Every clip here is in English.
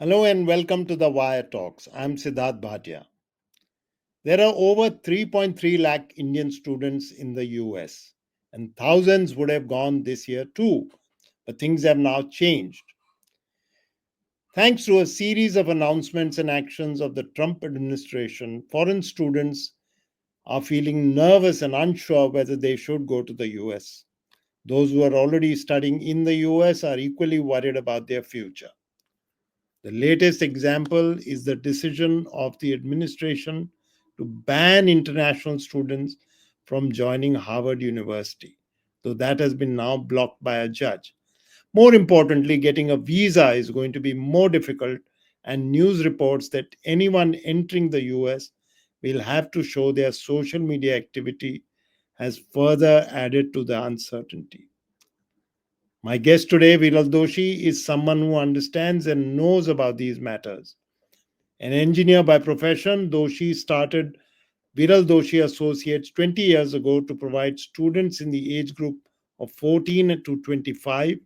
Hello and welcome to the Wire Talks. I'm Siddharth Bhatia. There are over 3.3 lakh Indian students in the US, and thousands would have gone this year too. But things have now changed. Thanks to a series of announcements and actions of the Trump administration, foreign students are feeling nervous and unsure whether they should go to the US. Those who are already studying in the US are equally worried about their future. The latest example is the decision of the administration to ban international students from joining Harvard University, though that has been now blocked by a judge. More importantly, getting a visa is going to be more difficult, and news reports that anyone entering the US will have to show their social media activity has further added to the uncertainty. My guest today, Viral Doshi, is someone who understands and knows about these matters. An engineer by profession, Doshi started Viral Doshi Associates 20 years ago to provide students in the age group of 14 to 25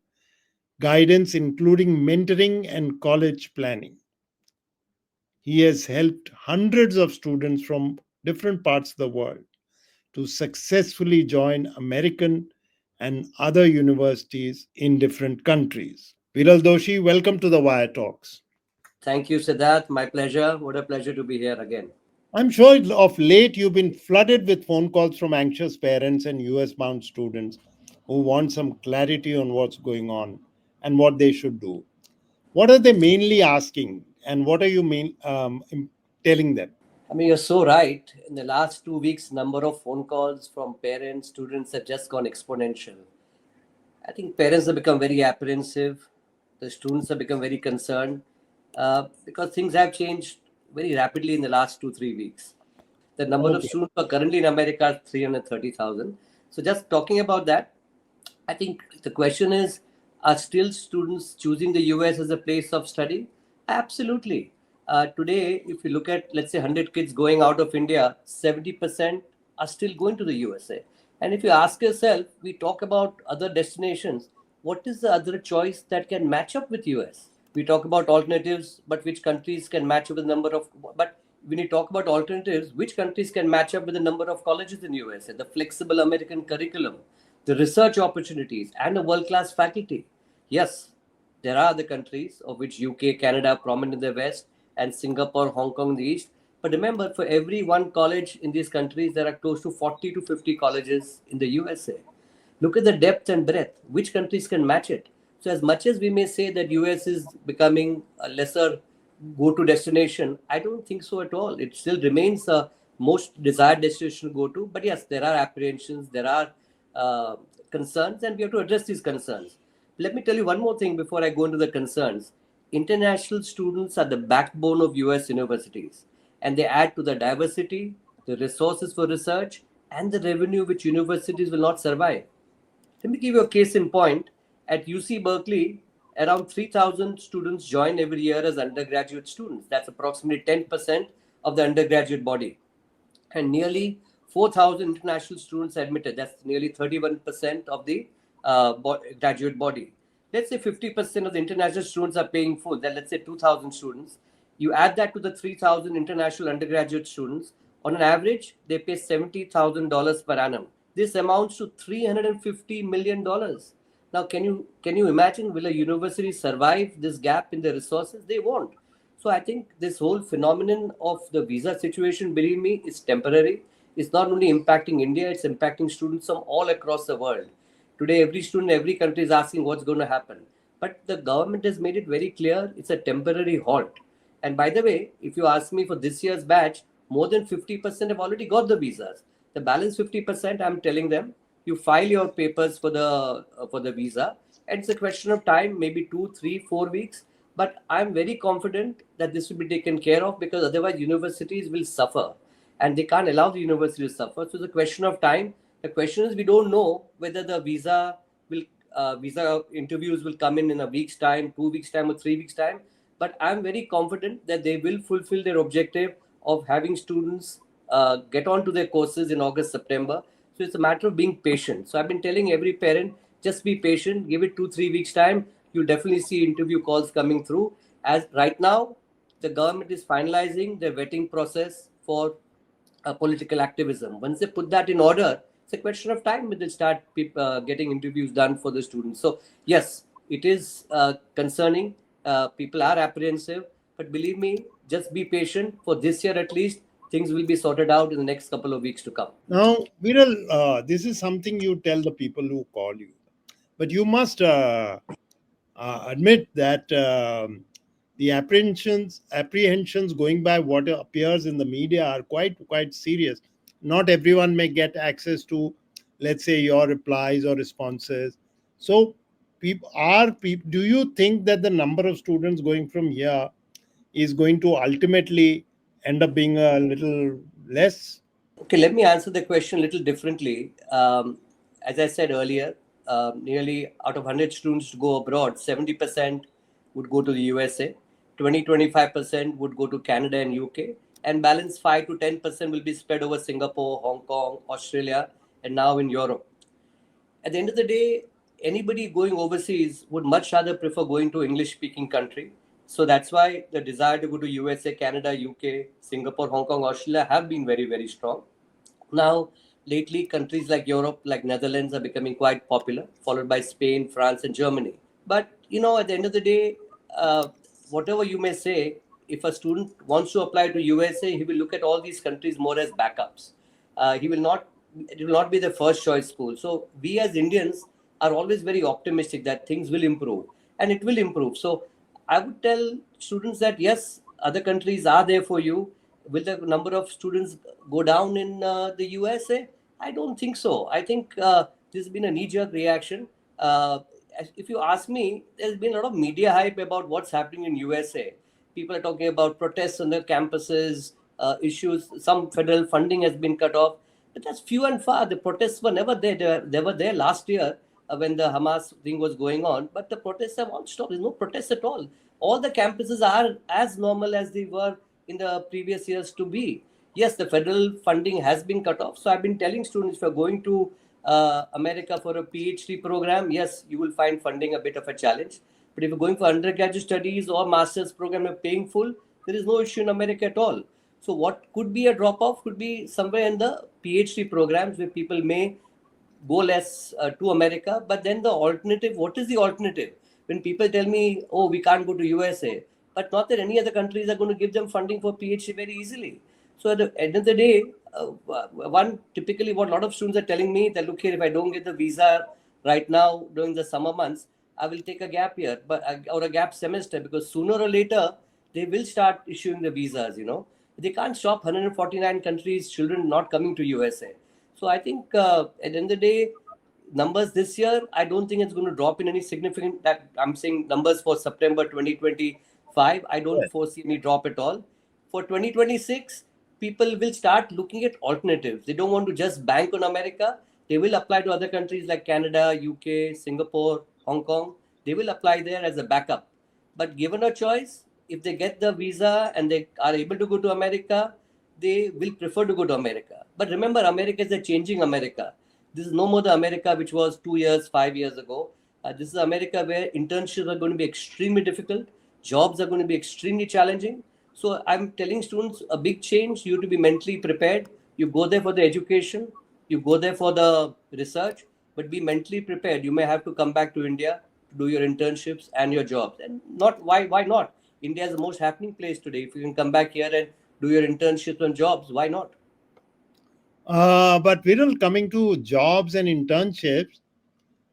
guidance, including mentoring and college planning. He has helped hundreds of students from different parts of the world to successfully join American and other universities in different countries. Viral Doshi, welcome to the Wire Talks. Thank you, Siddharth. My pleasure. What a pleasure to be here again. I'm sure of late you've been flooded with phone calls from anxious parents and US bound students who want some clarity on what's going on and what they should do. What are they mainly asking, and what are you telling them? I mean, you're so right. In the last 2 weeks, number of phone calls from parents, students have just gone exponential. I think parents have become very apprehensive. The students have become very concerned because things have changed very rapidly in the last 2, 3 weeks. The number of Okay. students who are currently in America is 330,000. So just talking about that, I think the question is, are still students choosing the US as a place of study? Absolutely. Today, if you look at, let's say, 100 kids going out of India, 70% are still going to the USA. And if you ask yourself, we talk about other destinations, what is the other choice that can match up with US? We talk about alternatives, but which countries can match up with the number of, but when you talk about alternatives, which countries can match up with the number of colleges in USA, the flexible American curriculum, the research opportunities, and a world-class faculty? Yes, there are other countries, of which UK, Canada are prominent in the West, and Singapore, Hong Kong in the East. But remember, for every one college in these countries, there are close to 40 to 50 colleges in the USA. Look at the depth and breadth. Which countries can match it? So as much as we may say that US is becoming a lesser go-to destination, I don't think so at all. It still remains the most desired destination to go to. But yes, there are apprehensions, there are concerns, and we have to address these concerns. Let me tell you one more thing before I go into the concerns. International students are the backbone of US universities, and they add to the diversity, the resources for research, and the revenue which universities will not survive. Let me give you a case in point. At UC Berkeley, around 3,000 students join every year as undergraduate students. That's approximately 10% of the undergraduate body. And nearly 4,000 international students admitted. That's nearly 31% of the graduate body. Let's say 50% of the international students are paying full. Then let's say 2,000 students. You add that to the 3,000 international undergraduate students. On an average, they pay $70,000 per annum. This amounts to $350 million. Now, can you imagine, will a university survive this gap in the resources? They won't. So I think this whole phenomenon of the visa situation, believe me, is temporary. It's not only impacting India, it's impacting students from all across the world. Today, every student, every country is asking what's going to happen. But the government has made it very clear it's a temporary halt. And by the way, if you ask me for this year's batch, more than 50% have already got the visas. The balance 50%, I'm telling them, you file your papers for the visa, and it's a question of time, maybe 2, 3, 4 weeks. But I'm very confident that this will be taken care of, because otherwise universities will suffer, and they can't allow the university to suffer. So it's a question of time. The question is, we don't know whether the visa interviews will come in a week's time, 2 weeks time, or 3 weeks time. But I'm very confident that they will fulfill their objective of having students get on to their courses in August, September. So it's a matter of being patient. So I've been telling every parent, just be patient, give it 2, 3 weeks time. You'll definitely see interview calls coming through. As right now, the government is finalizing the vetting process for political activism. Once they put that in order, it's a question of time when they start getting interviews done for the students. So yes, it is concerning. People are apprehensive, but believe me, just be patient. For this year at least, things will be sorted out in the next couple of weeks to come. Now, Viral, this is something you tell the people who call you, but you must admit that the apprehensions going by what appears in the media are quite serious. Not everyone may get access to, let's say, your replies or responses. So, do you think that the number of students going from here is going to ultimately end up being a little less? Okay, let me answer the question a little differently. As I said earlier, nearly out of 100 students to go abroad, 70% would go to the USA, 20-25% would go to Canada and UK, and balance 5 to 10% will be spread over Singapore, Hong Kong, Australia, and now in Europe. At the end of the day, anybody going overseas would much rather prefer going to English speaking country. So that's why the desire to go to USA, Canada, UK, Singapore, Hong Kong, Australia have been very, very strong. Now, lately, countries like Europe, like Netherlands, are becoming quite popular, followed by Spain, France, and Germany. But at the end of the day, whatever you may say, if a student wants to apply to USA, he will look at all these countries more as backups. He will not. It will not be the first choice school. So we as Indians are always very optimistic that things will improve, and it will improve. So I would tell students that yes, other countries are there for you. Will the number of students go down in the USA? I don't think so. I think this has been a knee-jerk reaction. If you ask me, there's been a lot of media hype about what's happening in USA. People are talking about protests on their campuses, issues. Some federal funding has been cut off, but that's few and far. The protests were never there. They were there last year when the Hamas thing was going on, but the protests have all stopped. There's no protests at all. All the campuses are as normal as they were in the previous years to be. Yes, the federal funding has been cut off. So I've been telling students, if you're going to America for a PhD program, yes, you will find funding a bit of a challenge. But if you're going for undergraduate studies or master's program and paying full, there is no issue in America at all. So what could be a drop off could be somewhere in the PhD programs where people may go less to America. But then the alternative, what is the alternative? When people tell me, oh, we can't go to USA, but not that any other countries are going to give them funding for PhD very easily. So at the end of the day, typically what a lot of students are telling me that, look here, if I don't get the visa right now during the summer months, I will take a gap year, or a gap semester, because sooner or later they will start issuing the visas. They can't stop 149 countries children not coming to USA. So I think at the end of the day, numbers this year, I don't think it's going to drop in any significant. That I'm saying numbers for September 2025, I don't foresee any drop at all. For 2026, people will start looking at alternatives. They don't want to just bank on America. They will apply to other countries like Canada, UK, Singapore, Hong Kong. They will apply there as a backup. But given a choice, if they get the visa and they are able to go to America, they will prefer to go to America. But remember, America is a changing America. This is no more the America which was 2 years, 5 years ago. This is America where internships are going to be extremely difficult. Jobs are going to be extremely challenging. So I'm telling students a big change. You have to be mentally prepared. You go there for the education. You go there for the research, but be mentally prepared. You may have to come back to India to do your internships and your jobs. And not why not? India is the most happening place today. If you can come back here and do your internships and jobs, why not? But Viral, coming to jobs and internships,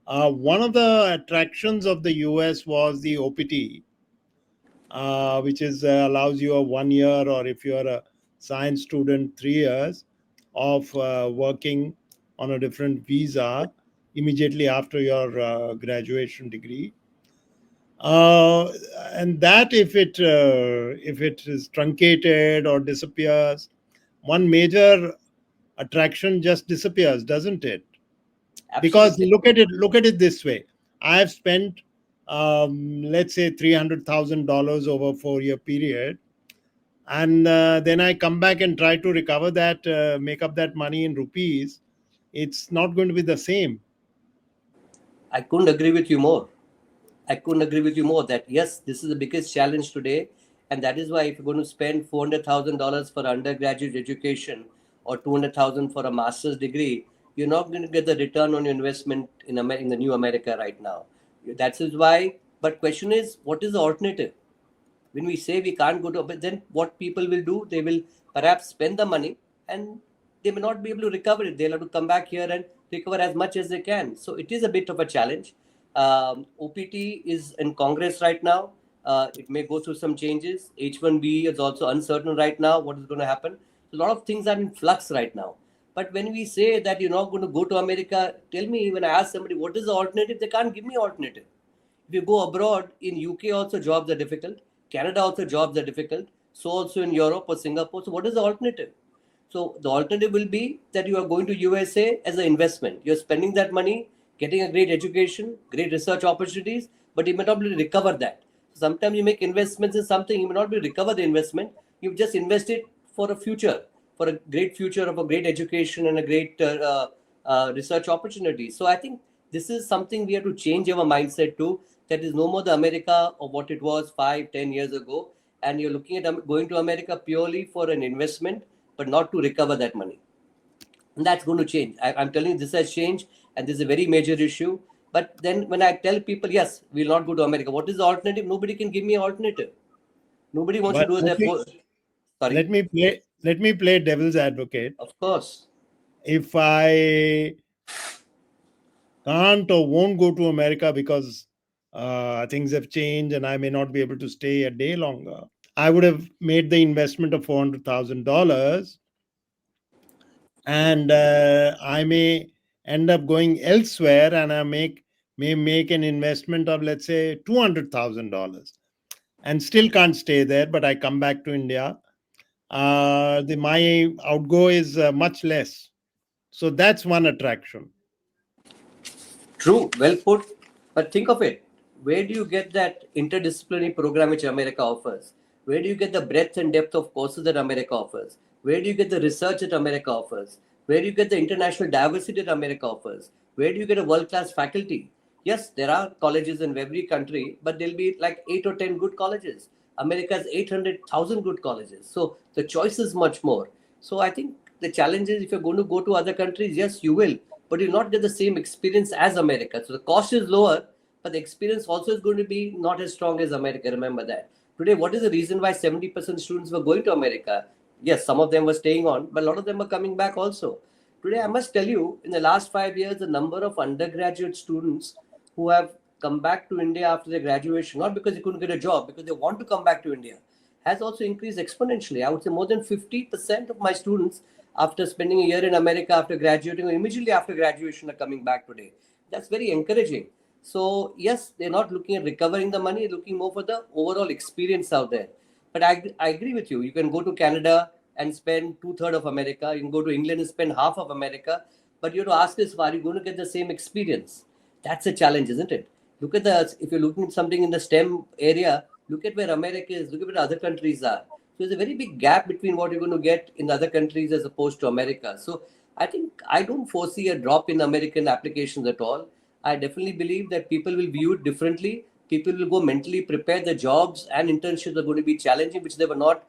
one of the attractions of the US was the OPT, which is allows you a 1 year, or if you're a science student, 3 years of working on a different visa immediately after your graduation degree. Uh, and that if it is truncated or disappears, one major attraction just disappears, doesn't it? Because Absolutely. look at it this way: I have spent, let's say, $300,000 over a 4 year period, and then I come back and try to recover that, make up that money in rupees. It's not going to be the same. I couldn't agree with you more. I couldn't agree with you more that yes, this is the biggest challenge today. And that is why if you're going to spend $400,000 for undergraduate education or 200,000 for a master's degree, you're not going to get the return on your investment in the new America right now. That is why, but question is, what is the alternative? When we say we can't go to, but then what people will do, they will perhaps spend the money and they may not be able to recover it. They'll have to come back here and recover as much as they can. So it is a bit of a challenge. OPT is in Congress right now. It may go through some changes. H1B is also uncertain right now what is going to happen. A lot of things are in flux right now. But when we say that you're not going to go to America, tell me, when I ask somebody what is the alternative, they can't give me alternative. If you go abroad, in UK also jobs are difficult. Canada also jobs are difficult. So also in Europe or Singapore. So what is the alternative? So the alternative will be that you are going to USA as an investment. You're spending that money, getting a great education, great research opportunities, but you may not be able to recover that. Sometimes you make investments in something, you may not be able to recover the investment. You just invest it for a future, for a great future of a great education and a great research opportunity. So I think this is something we have to change our mindset to. That is no more the America of what it was 5, 10 years ago. And you're looking at going to America purely for an investment, but not to recover that money. And that's going to change. I'm telling you, this has changed, and this is a very major issue. But then when I tell people, yes, we'll not go to America, what is the alternative? Nobody can give me an alternative. Nobody wants to But do their okay, sorry. let me play devil's advocate. Of course. If I can't or won't go to America because things have changed and I may not be able to stay a day longer, I would have made the investment of $400,000, and I may end up going elsewhere, and may make an investment of, let's say, $200,000, and still can't stay there. But I come back to India. My outgo is much less. So that's one attraction. True, well put. But think of it. Where do you get that interdisciplinary program which America offers? Where do you get the breadth and depth of courses that America offers? Where do you get the research that America offers? Where do you get the international diversity that America offers? Where do you get a world class faculty? Yes, there are colleges in every country, but there'll be like 8 or 10 good colleges. America has 800,000 good colleges. So the choice is much more. So I think the challenge is if you're going to go to other countries, yes, you will, but you'll not get the same experience as America. So the cost is lower, but the experience also is going to be not as strong as America. Remember that. Today, what is the reason why 70% students were going to America? Yes, some of them were staying on, but a lot of them are coming back also. Today, I must tell you, in the last 5 years, the number of undergraduate students who have come back to India after their graduation, not because they couldn't get a job, because they want to come back to India, has also increased exponentially. I would say more than 50% of my students, after spending a year in America, after graduating, or immediately after graduation, are coming back today. That's very encouraging. So, yes, they're not looking at recovering the money, they're looking more for the overall experience out there. But I agree with you. You can go to Canada and spend two-thirds of America. You can go to England and spend half of America. But you have to ask this, are you going to get the same experience? That's a challenge, isn't it? Look at if you're looking at something in the STEM area, look at where America is, look at where other countries are. So there's a very big gap between what you're going to get in other countries as opposed to America. So I think I don't foresee a drop in American applications at all. I definitely believe that people will view it differently. People will go mentally prepared. The jobs and internships are going to be challenging, which they were not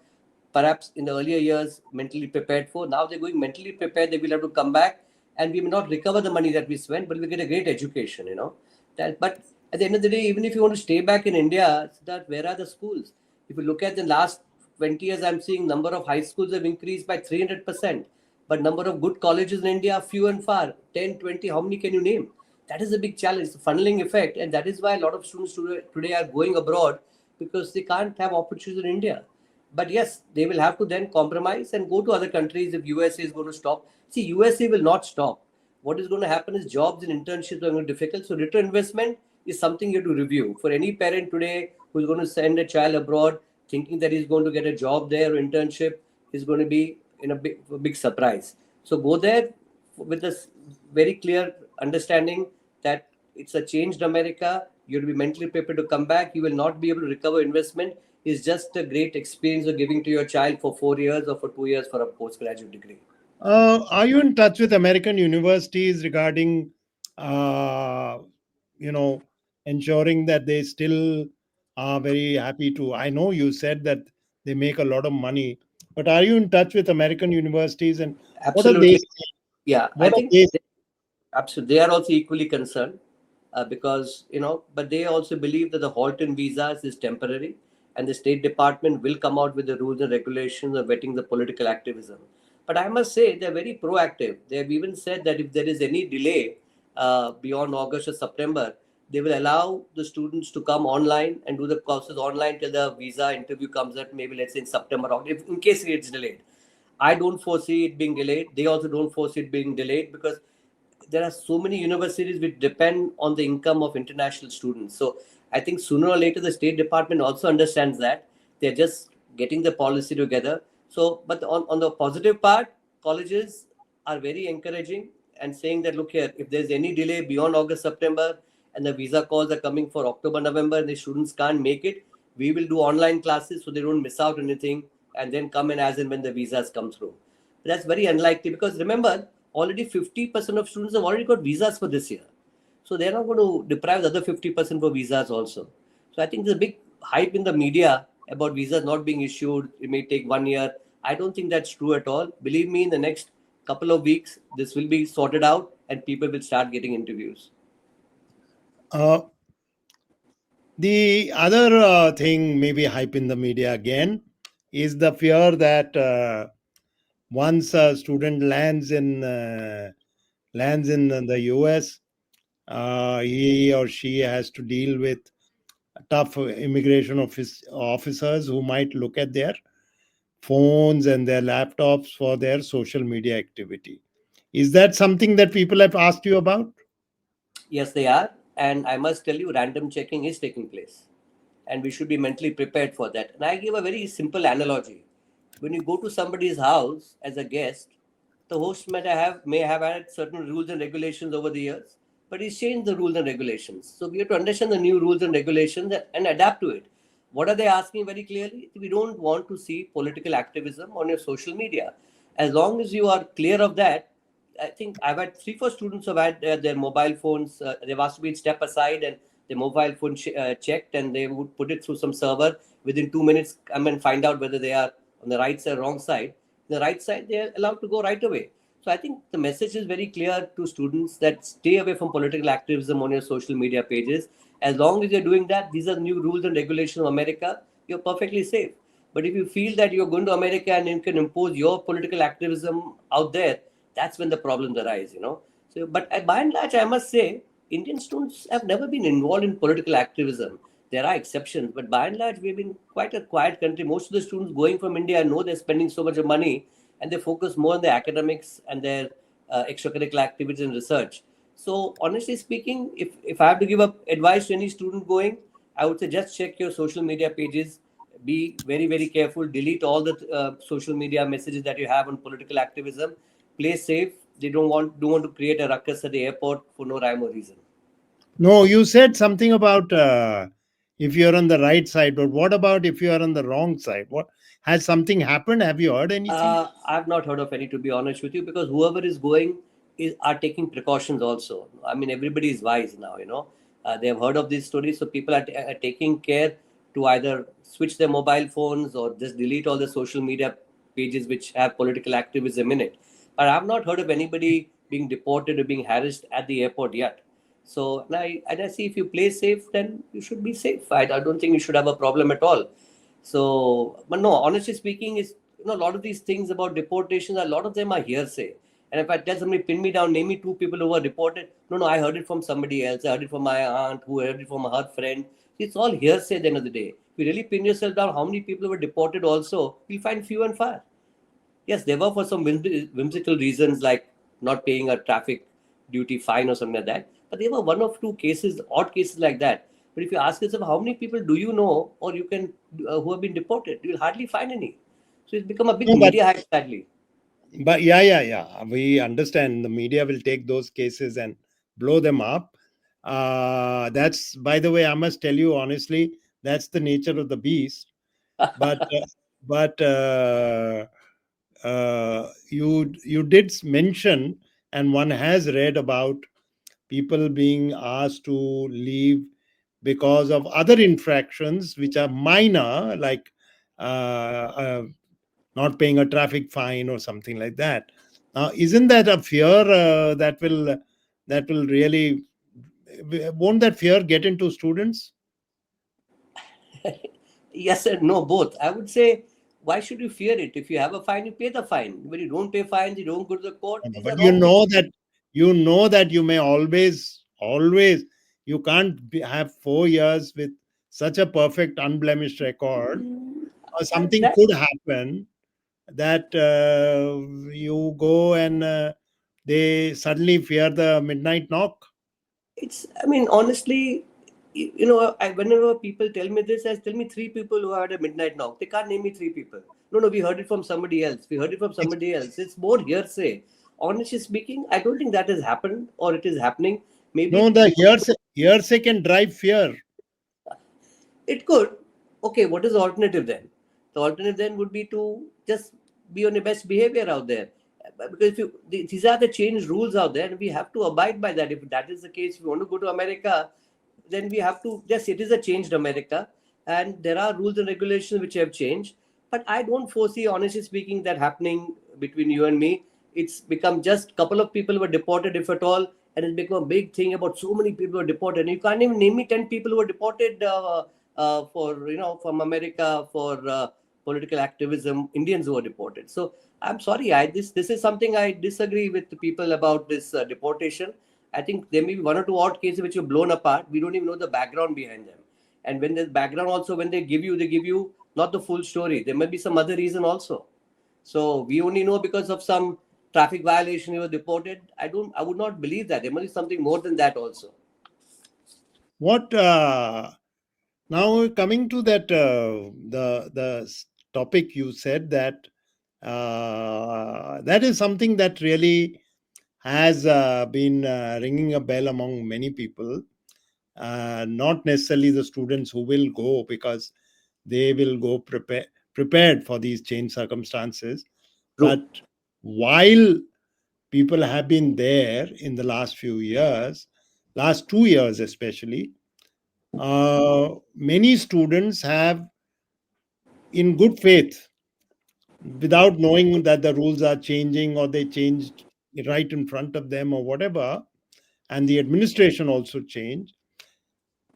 perhaps in the earlier years mentally prepared for. Now they're going mentally prepared. They will have to come back, and we may not recover the money that we spent, but we get a great education. But at the end of the day, even if you want to stay back in India, that where are the schools? If you look at the last 20 years, I'm seeing number of high schools have increased by 300%, but number of good colleges in India are few and far. 10, 20, how many can you name? That is a big challenge, the funneling effect, and that is why a lot of students today are going abroad because they can't have opportunities in India. But yes, they will have to then compromise and go to other countries if USA is going to stop. See, USA will not stop. What is going to happen is jobs and internships are going to be difficult. So return investment is something you have to review. For any parent today who is going to send a child abroad thinking that he's going to get a job there or internship is going to be in a big surprise. So go there with this very clear understanding that it's a changed America. You have to be mentally prepared to come back. You will not be able to recover investment. It's just a great experience of giving to your child for 4 years or for 2 years for a postgraduate degree. Are you in touch with American universities regarding, uh, you know, ensuring that they still are very happy to. I know you said that they make a lot of money, but are you in touch with American universities, and what are they Absolutely. saying? Yeah, I What are think they? absolutely they are also equally concerned, because but they also believe that the halt in visas is temporary, and the State Department will come out with the rules and regulations of vetting the political activism. But I must say they're very proactive. They have even said that if there is any delay beyond August or September, they will allow the students to come online and do the courses online till the visa interview comes up, maybe let's say in September, or if in case it's delayed. I don't foresee it being delayed. They also don't foresee it being delayed, because there are so many universities which depend on the income of international students. So I think sooner or later the State Department also understands that. They're just getting the policy together. So, but on the positive part, colleges are very encouraging and saying that, look here, if there's any delay beyond August, September, and the visa calls are coming for October, November, and the students can't make it, we will do online classes so they don't miss out anything, and then come in as and when the visas come through. That's very unlikely, because remember, already 50% of students have already got visas for this year. So they're not going to deprive the other 50% for visas also. So I think there's a big hype in the media about visas not being issued. It may take 1 year. I don't think that's true at all. Believe me, in the next couple of weeks, this will be sorted out and people will start getting interviews. Uh, the other thing, maybe hype in the media again, is the fear that once a student lands in the US, he or she has to deal with tough immigration officers who might look at their phones and their laptops for their social media activity. Is that something that people have asked you about? Yes, they are. And I must tell you, random checking is taking place. And we should be mentally prepared for that. And I give a very simple analogy. When you go to somebody's house as a guest, the host may have had certain rules and regulations over the years, but he's changed the rules and regulations. So we have to understand the new rules and regulations and adapt to it. What are they asking very clearly? We don't want to see political activism on your social media. As long as you are clear of that, I think I've had 3, 4 students who have had their mobile phones. They've asked me to step aside and their mobile phone checked, and they would put it through some server. Within 2 minutes, come and find out whether they are on the right side or wrong side. The right side, they are allowed to go right away. So I think the message is very clear to students that stay away from political activism on your social media pages. As long as you're doing that, these are new rules and regulations of America. You're perfectly safe. But if you feel that you're going to America and you can impose your political activism out there, that's when the problems arise. So, but by and large, I must say, Indian students have never been involved in political activism. There are exceptions, but by and large, we've been quite a quiet country. Most of the students going from India know they're spending so much of money, and they focus more on their academics and their extracurricular activities and research. So, honestly speaking, if I have to give up advice to any student going, I would say just check your social media pages. Be very, very careful. Delete all the social media messages that you have on political activism. Play safe. They don't want to create a ruckus at the airport for no rhyme or reason. No, you said something about if you're on the right side, but what about if you are on the wrong side? What has something happened? Have you heard anything? I've not heard of any, to be honest with you, because whoever is going are taking precautions also. I mean, everybody is wise now. They have heard of these stories, so people are taking care to either switch their mobile phones or just delete all the social media pages which have political activism in it. But I've not heard of anybody being deported or being harassed at the airport yet. So, and I see, if you play safe, then you should be safe. I don't think you should have a problem at all. So, but no, honestly speaking, is a lot of these things about deportations, a lot of them are hearsay. And if I tell somebody, pin me down, name me 2 people who were deported, no, I heard it from somebody else. I heard it from my aunt, who heard it from her friend. It's all hearsay at the end of the day. If you really pin yourself down, how many people were deported also, you'll find few and far. Yes, they were for some whimsical reasons like not paying a traffic duty fine or something like that. But they were one of two cases, odd cases like that. But if you ask yourself, how many people do you know or you can who have been deported, you'll hardly find any. So it's become a big No, but media hype, sadly. yeah. We understand the media will take those cases and blow them up. That's, by the way, I must tell you honestly, that's the nature of the beast. But you did mention, and one has read about people being asked to leave because of other infractions which are minor, like uh, uh, not paying a traffic fine or something like that. Now, isn't that a fear that will really, won't that fear get into students? Yes and no, both. I would say, why should you fear it? If you have a fine, you pay the fine. When you don't pay fines, you don't go to the court. These are But you wrong things know to that do. you may always you can't have 4 years with such a perfect unblemished record, or And something that could happen that you go and they suddenly fear the midnight knock. it's, I mean, honestly, whenever people tell me this, tell me three people who had a midnight knock. They can't name me three people. No, no, we heard it from somebody else. We heard it from It's, somebody else. It's more hearsay. Honestly speaking, I don't think that has happened or it is happening. no, Maybe the hearsay can drive fear. it could. Okay, what is the alternative then? The alternative then would be to just be on your best behavior out there. Because if these are the changed rules out there, and we have to abide by that. If that is the case, if we want to go to America, then we have to. Yes, it is a changed America, and there are rules and regulations which have changed. But I don't foresee, honestly speaking, that happening between you and me. It's become just a couple of people were deported, if at all, and it's become a big thing about so many people were deported. And you can't even name me 10 people who were deported for from America for political activism. Indians who were deported. So I'm sorry, this is something I disagree with the people about this deportation. I think there may be one or two odd cases which are blown apart. We don't even know the background behind them. And when the background also, when they give you not the full story. There may be some other reason also. So we only know because of some traffic violation you were deported. I would not believe that. There must be something more than that also. What Now coming to that topic, you said that that is something that really has been ringing a bell among many people. Not necessarily the students who will go, because they will go prepared for these changed circumstances. True. But while people have been there in the last few years, last 2 years especially, many students have, in good faith, without knowing that the rules are changing or they changed right in front of them or whatever, and the administration also changed,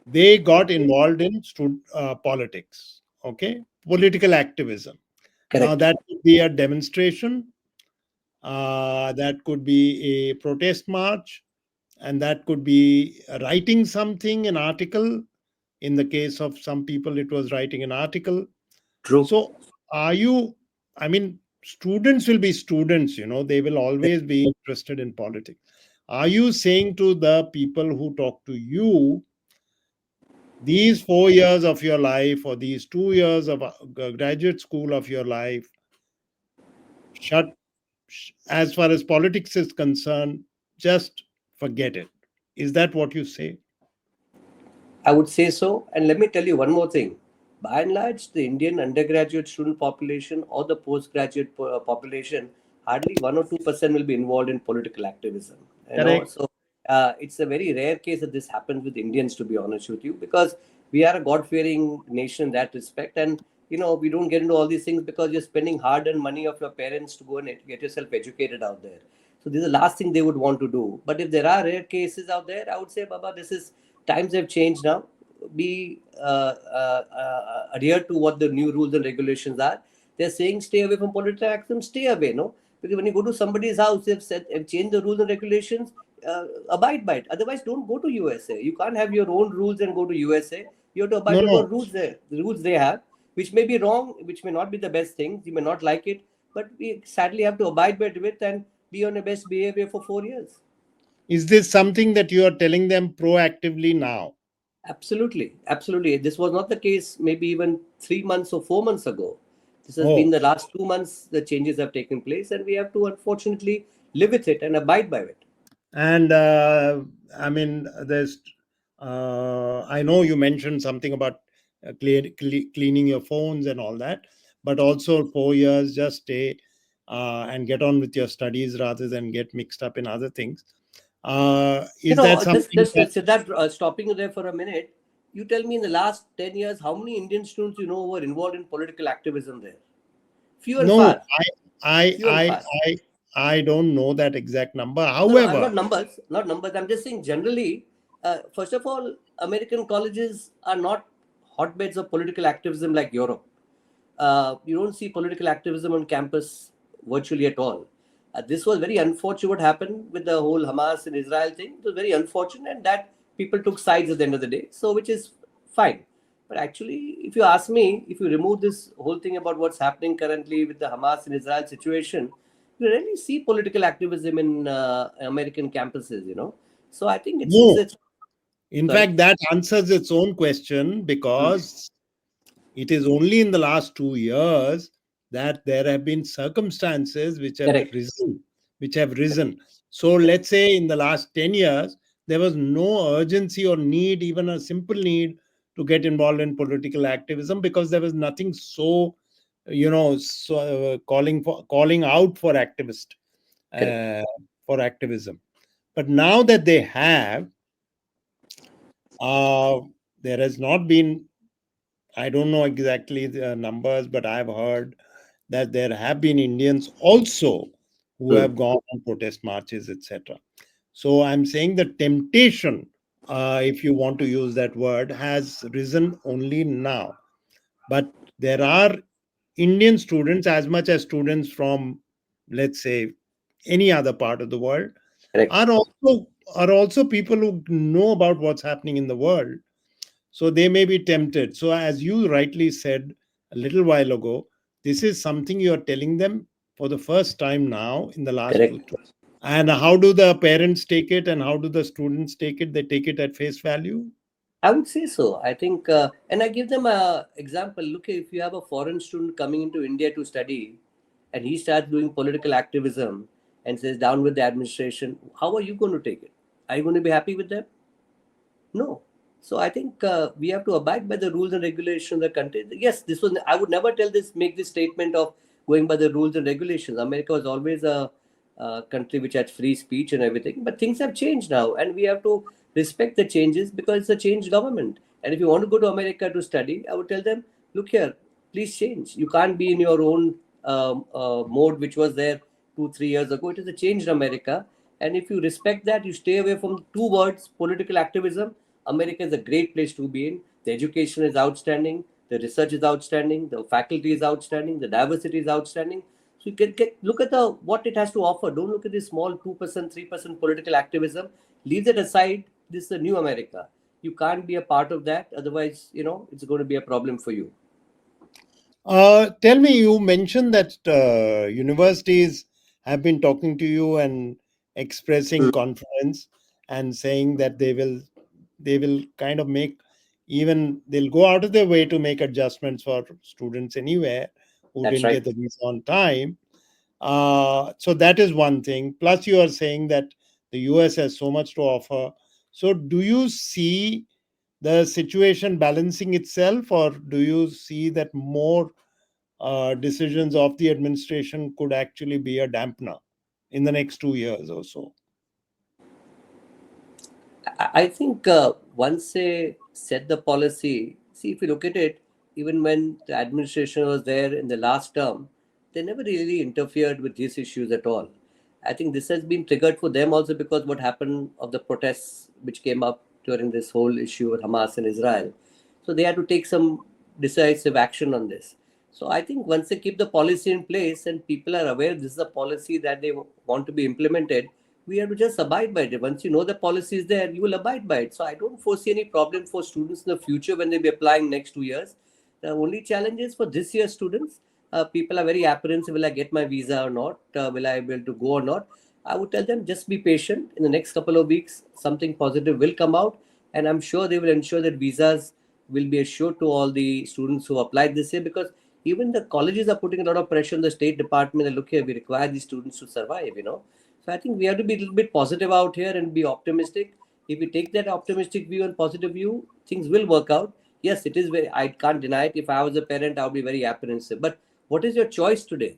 they got involved in politics, okay, political activism. Now, Correct. that could be a demonstration, that could be a protest march, and that could be writing something, an article. In the case of some people, it was writing an article. True. So, are you, I mean, students will be students, they will always be interested in politics. Are you saying to the people who talk to you, these 4 years of your life or these 2 years of graduate school of your life, shut, as far as politics is concerned, just forget it? Is that what you say? I would say so. And let me tell you one more thing. By and large, the Indian undergraduate student population or the postgraduate population, hardly 1 or 2% will be involved in political activism. Correct. So it's a very rare case that this happens with Indians, to be honest with you, because we are a God-fearing nation in that respect, and we don't get into all these things because you're spending hard-earned money of your parents to go and get yourself educated out there. So this is the last thing they would want to do. But if there are rare cases out there, I would say, Baba, this is times have changed now. Be adhere to what the new rules and regulations are. They're saying stay away from political activism, stay away, no? Because when you go to somebody's house, they've changed the rules and regulations, abide by it. Otherwise, don't go to USA. You can't have your own rules and go to USA. You have to abide No, by no. what rules the rules they have, which may be wrong, which may not be the best things. You may not like it, but we sadly have to abide by it and be on your best behavior for 4 years. Is this something that you are telling them proactively now? Absolutely, absolutely. This was not the case maybe even 3 months or 4 months ago. This has been Oh, the last 2 months, the changes have taken place, and we have to unfortunately live with it and abide by it. and I mean, there's. I know you mentioned something about cleaning your phones and all that, but also 4 years, just stay and get on with your studies rather than get mixed up in other things. Is that This, something this, that? Siddharth, stopping you there for a minute. You tell me in the last 10 years, how many Indian students you know were involved in political activism there? Few and No, far. I, Few and I, far. I, I don't know that exact number. No, no, I'm However, not numbers, not numbers. I'm just saying generally, first of all, American colleges are not hotbeds of political activism like Europe. You don't see political activism on campus virtually at all. This was very unfortunate what happened with the whole Hamas and Israel thing. It was very unfortunate, and that people took sides at the end of the day, so which is fine. But actually, if you ask me, if you remove this whole thing about what's happening currently with the Hamas and Israel situation, you rarely see political activism in American campuses, you know. So I think no. it's In sorry. fact, that answers its own question Hmm. because it is only in the last 2 years that there have been circumstances Correct. which have risen. So let's say in the last 10 years, there was no urgency or need, even a simple need to get involved in political activism because there was nothing so, calling out Correct. uh, for activism. But now that they have, uh, there has not been, I don't know exactly the numbers, but I've heard that there have been Indians also who Hmm. have gone on protest marches, etc. So I'm saying the temptation, if you want to use that word, has risen only now. But there are Indian students, as much as students from, let's say, any other part of the world, Correct. are also people who know about what's happening in the world, so they may be tempted. So, as you rightly said a little while ago, this is something you are telling them for the first time now in the last two. Correct. And how do the parents take it and how do the students take it? They take it at face value. I would say so. I think, and I give them a example. Look, if you have a foreign student coming into India to study, and he starts doing political activism and says down with the administration, how are you going to take it? Are you going to be happy with them? No. So I think we have to abide by the rules and regulations of the country. Yes, this was. I would never tell this, make this statement of going by the rules and regulations. America was always a country which had free speech and everything, but things have changed now, and we have to respect the changes because it's a changed government. And if you want to go to America to study, I would tell them, look here, please change. You can't be in your own mode which was there 2 3 years ago. It is a changed America, and if you respect that, you stay away from two words, political activism. America is a great place to be in. The education is outstanding. The research is outstanding. The faculty is outstanding. The diversity is outstanding. So you can look at the what it has to offer. Don't look at this small 2%, 3% political activism. Leave that aside. This is a new America. You can't be a part of that. Otherwise, it's going to be a problem for you. Tell me, you mentioned that universities have been talking to you and expressing confidence and saying that they will kind of make, even they'll go out of their way to make adjustments for students anywhere who That's didn't right. get the visa on time. So that is one thing. Plus, you are saying that the US has so much to offer. So, do you see the situation balancing itself, or do you see that more decisions of the administration could actually be a dampener in the next 2 years or so? I think once they set the policy, see, if you look at it, even when the administration was there in the last term, they never really interfered with these issues at all. I think this has been triggered for them also because what happened of the protests which came up during this whole issue with Hamas and Israel. So they had to take some decisive action on this. So I think once they keep the policy in place and people are aware this is a policy that they want to be implemented, we have to just abide by it. Once you know the policy is there, you will abide by it. So I don't foresee any problem for students in the future when they be applying next 2 years. The only challenge is for this year's students. People are very apprehensive. Will I get my visa or not? Will I be able to go or not? I would tell them just be patient. In the next couple of weeks, something positive will come out, and I'm sure they will ensure that visas will be assured to all the students who applied this year because even the colleges are putting a lot of pressure on the State Department. And look here, we require these students to survive. So I think we have to be a little bit positive out here and be optimistic. If we take that optimistic view and positive view, things will work out. Yes, it is very. I can't deny it. If I was a parent, I would be very apprehensive. But what is your choice today?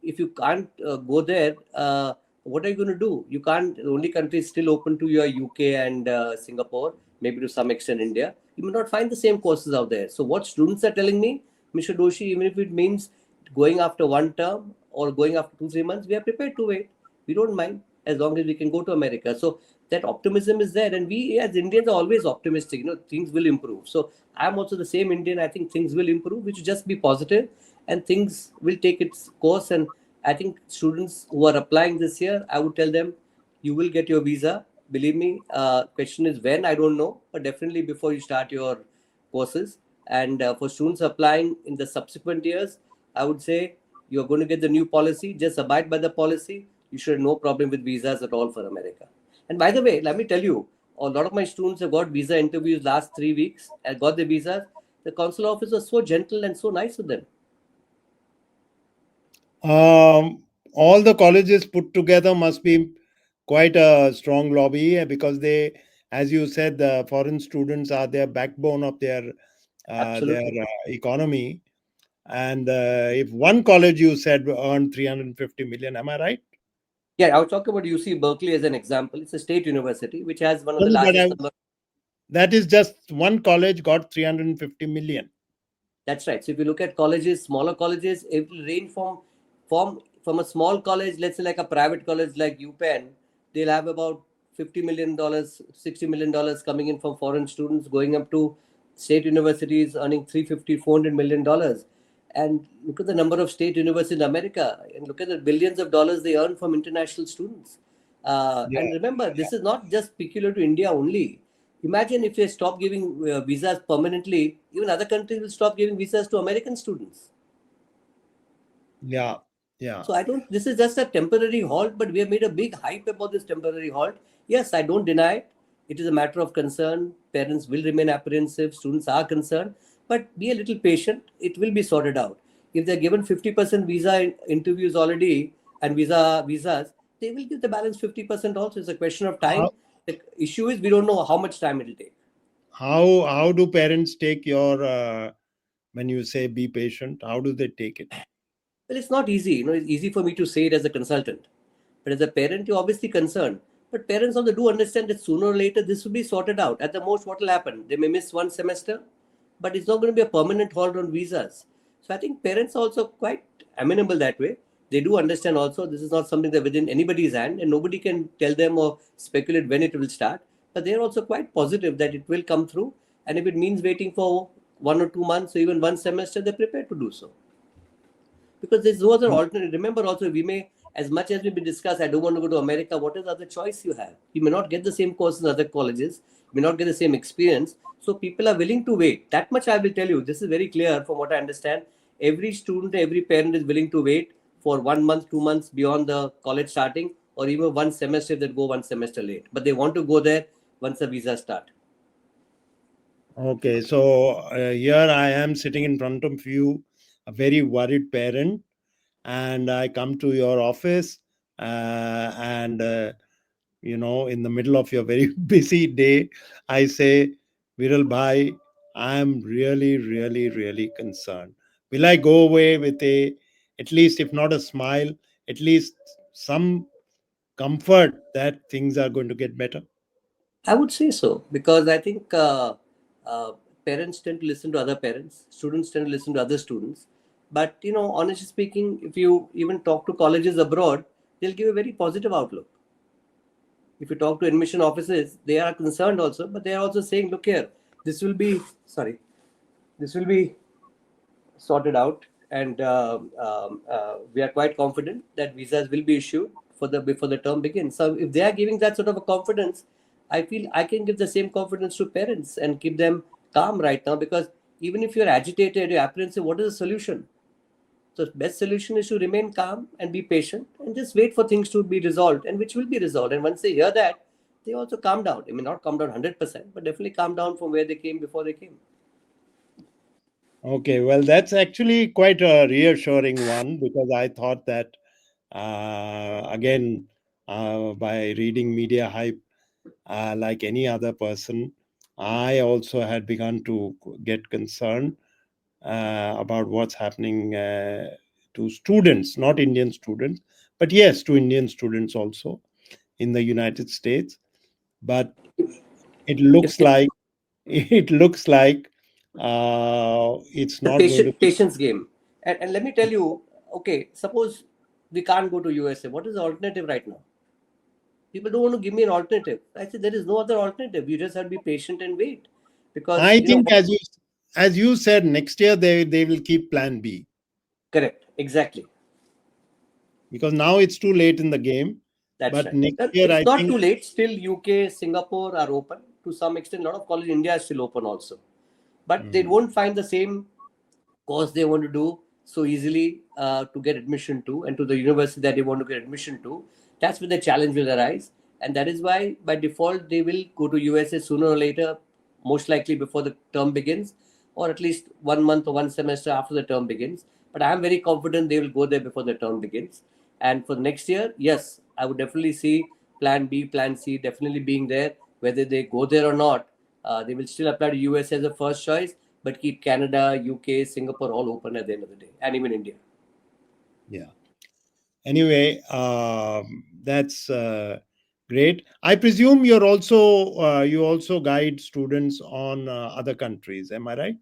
If you can't go there, what are you going to do? You can't. The only country is still open to your UK and Singapore. maybe to some extent India, you may not find the same courses out there. So what students are telling me, Mr. Doshi, even if it means going after one term or going after 2 3 months, we are prepared to wait. We don't mind as long as we can go to America. So that optimism is there, and we as Indians are always optimistic. Things will improve. So I'm also the same Indian. I think things will improve. We should just be positive, and things will take its course. And I think students who are applying this year, I would tell them, you will get your visa. Believe me. Question is when, I don't know, but definitely before you start your courses. And for students applying in the subsequent years, I would say you're going to get the new policy. Just abide by the policy. You should have no problem with visas at all for America. And by the way, let me tell you, a lot of my students have got visa interviews last 3 weeks and got the visas. The consular officer was so gentle and so nice with them. All the colleges put together must be quite a strong lobby, because they, as you said, the foreign students are their backbone of their Absolutely. economy. And if one college you said earned 350 million, am I right? Yeah, I was talking about UC Berkeley as an example. It's a state university which has one of No, the but largest number. that is just one college got 350 million. That's right. So if you look at colleges, smaller colleges, it will range from a small college, let's say like a private college like UPenn, they'll have about $50 million, $60 million coming in from foreign students, going up to state universities earning 350, $400 million. And look at the number of state universities in America, and look at the billions of dollars they earn from international students. Yeah, And remember, this is not just peculiar to India only. Imagine if they stop giving visas permanently, even other countries will stop giving visas to American students. yeah, yeah. So I don't, this is just a temporary halt, but we have made a big hype about this temporary halt. Yes, I don't deny it. It is a matter of concern. Parents will remain apprehensive. Students are concerned, but be a little patient. It will be sorted out. If they're given 50% visa interviews already and visas, they will give the balance 50% also. It's a question of How time. The issue is we don't know how much time it will take. how do parents take your when you say be patient? How do they take it? Well, it's not easy. It's easy for me to say it as a consultant. But as a parent, you're obviously concerned. But parents also do understand that sooner or later this will be sorted out. At the most, what will happen? They may miss one semester, but it's not going to be a permanent hold on visas. So I think parents are also quite amenable that way. They do understand also this is not something that within anybody's hand, and nobody can tell them or speculate when it will start. But they're also quite positive that it will come through. And if it means waiting for 1 or 2 months or even one semester, they're prepared to do so, because there's no other alternative. Remember, also, we may, as much as we may discuss, I don't want to go to America. What is the other choice you have? You may not get the same course in other colleges, you may not get the same experience. So people are willing to wait. That much I will tell you. This is very clear from what I understand. Every student, every parent is willing to wait for 1 month, 2 months beyond the college starting, or even one semester if they go one semester late. But they want to go there once the visa start. Okay, so here I am sitting in front of you, a very worried parent, and I come to your office, and in the middle of your very busy day, I say, Viral Bhai, I'm really, really, really concerned. Will I go away with at least, if not a smile, at least some comfort that things are going to get better? I would say so, because I think uh, parents tend to listen to other parents, students tend to listen to other students. But honestly speaking, if you even talk to colleges abroad, they'll give a very positive outlook. If you talk to admission offices, they are concerned also, but they are also saying, "Look here, this will be sorry, this will be sorted out, and we are quite confident that visas will be issued for the before the term begins." So if they are giving that sort of a confidence, I feel I can give the same confidence to parents and keep them calm right now, because even if you're agitated, you're apprehensive, what is the solution? So the best solution is to remain calm and be patient and just wait for things to be resolved, and which will be resolved. And once they hear that, they also calm down. I mean, not calm down 100%, but definitely calm down from where they came before they came. Okay, well, that's actually quite a reassuring one, because I thought that, again, by reading media hype, like any other person, I also had begun to get concerned about what's happening to students, not Indian students, but yes, to Indian students also in the United States. But It If looks they, like it looks like it's the not going to be. patience game. And let me tell you, okay, suppose we can't go to USA. What is the alternative right now? People don't want to give me an alternative. I said there is no other alternative. You just have to be patient and wait, because I think as you said, next year they will keep Plan B, correct, exactly. because now it's too late in the game. That's But right. next year, It's I not think, too late. Still, UK, Singapore are open to some extent. A lot of college in India is still open also, but they mm, won't find the same course they want to do so easily to get admission to, and to the university that they want to get admission to. That's where the challenge will arise, and that is why by default they will go to USA sooner or later, most likely before the term begins, or at least 1 month or one semester after the term begins. But I am very confident they will go there before the term begins. And for next year, yes, I would definitely see Plan B, Plan C definitely being there. Whether they go there or not, they will still apply to US as a first choice, but keep Canada, UK, Singapore all open at the end of the day, and even India. yeah. Anyway, that's great. I presume you also guide students on other countries. Am I right?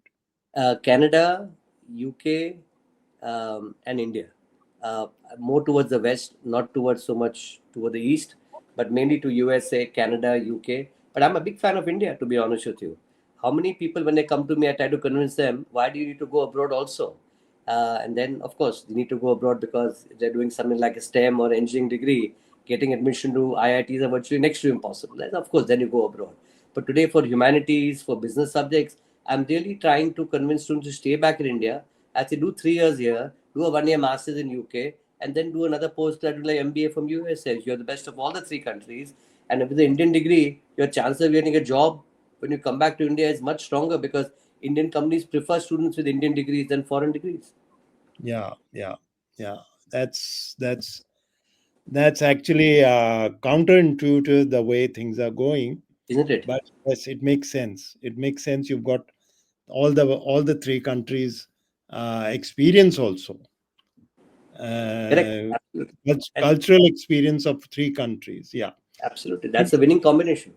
Canada, UK, and India. More towards the west, not towards so much toward the east, but mainly to USA, Canada, UK. But I'm a big fan of India, to be honest with you. How many people, when they come to me, I try to convince them, why do you need to go abroad also? And then, of course, they need to go abroad because they're doing something like a STEM or engineering degree. Getting admission to IITs are virtually next to impossible. And of course, then you go abroad. But today, for humanities, for business subjects, I'm really trying to convince students to stay back in India as they do 3 years here, do a 1 year master's in UK, and then do another postgraduate like MBA from USA. You're the best of all the three countries. And with the Indian degree, your chance of getting a job when you come back to India is much stronger because Indian companies prefer students with Indian degrees than foreign degrees, Yeah, yeah, yeah. That's actually counterintuitive the way things are going. isn't it? But yes, it makes sense. It makes sense. You've got all the three countries experience also, Correct. uh, Absolutely. And cultural experience of three countries. Yeah. absolutely. That's a winning combination.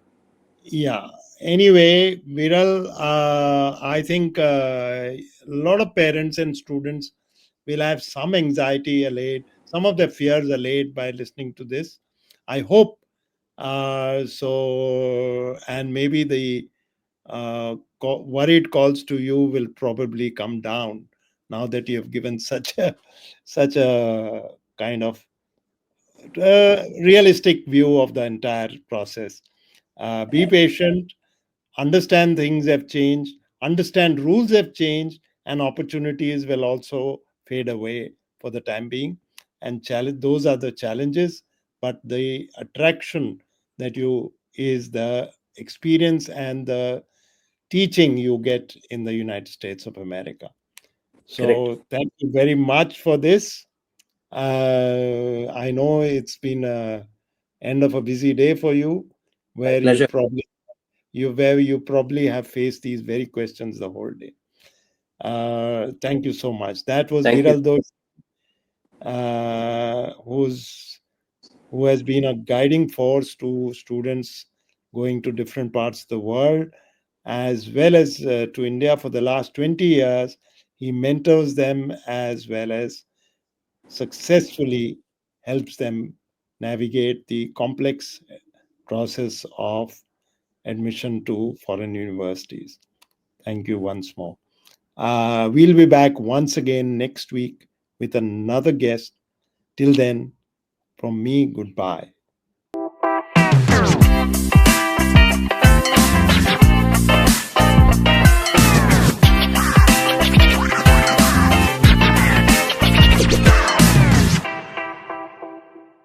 Yeah. Anyway, Viral, I think a lot of parents and students will have some anxiety allayed, some of their fears allayed by listening to this. I hope so, and maybe the worried calls to you will probably come down now that you have given such a kind of realistic view of the entire process. Be patient, understand things have changed, understand rules have changed, and opportunities will also fade away for the time being. And challenge those are the challenges, but the attraction that you is the experience and the teaching you get in the United States of America. Correct. So thank you very much for this. I know it's been a end of a busy day for you, My where pleasure. you probably have faced these very questions the whole day. Thank you so much. That was Thank you. Viral Doshi, who has been a guiding force to students going to different parts of the world, as well as to India for the last 20 years. He mentors them as well as successfully helps them navigate the complex process of admission to foreign universities. Thank you once more. We'll be back once again next week with another guest. Till then, from me, goodbye.